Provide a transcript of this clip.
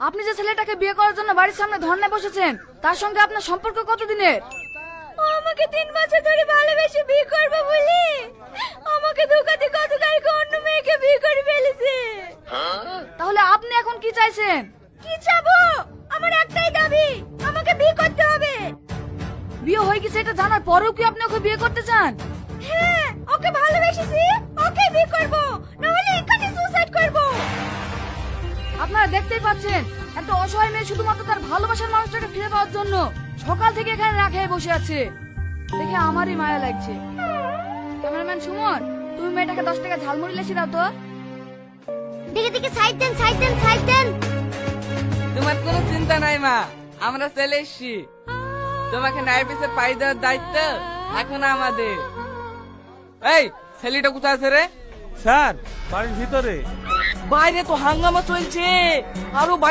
আপনি যে ছেলেটাকে বিয়ে করার জন্য বাড়ির সামনে ধর্নায় বসেছেন তার সঙ্গে আপনার সম্পর্ক কতদিনের? ও আমাকে 3 বছর ধরে ভালোবেসে বিয়ে করবে বলে আমাকে ধোঁকা দিয়ে গতকালকে অন্য মেয়েকে বিয়ে করে ফেলেছে। তাহলে আপনি এখন কি চাইছেন? কি চাবো? আমার একটাই দাবি, আমাকে বিয়ে করতে হবে। বিয়ে হয়ে গেছে এটা জানার পরেও কি আপনি ওকে বিয়ে করতে চান? হ্যাঁ, ওকে ভালোবেসেছি, ওকে বিয়ে করব, না হলে এখানে সুসাইড করব। আপনারা দেখতেই পাচ্ছেন একটা অসহায় মেয়ে শুধুমাত্র তার ভালোবাসার মানুষটাকে ফিরে পাওয়ার জন্য সকাল থেকে এখানে না খেয়ে বসে আছে। দেখে আমারই মায়া লাগছে। ক্যামেরাম্যান সুমন, তুমি মেয়েটাকে 10 টাকা ঝালমুড়ি লেসি দাও তো। দিকে দিকে সাইড দেন, সাইড দেন, সাইড দেন। তোমার কোনো চিন্তা নাই মা, আমরা চলে এসছি। তোমাকে ন্যায় পিছে পাই দেওয়ার দায়িত্ব এখন আমাদের। এই ছেলেটা কোথায় আছে রে? স্যার বাড়ির ভিতরে। বাইরে তো হাঙ্গামা চলছে, আরো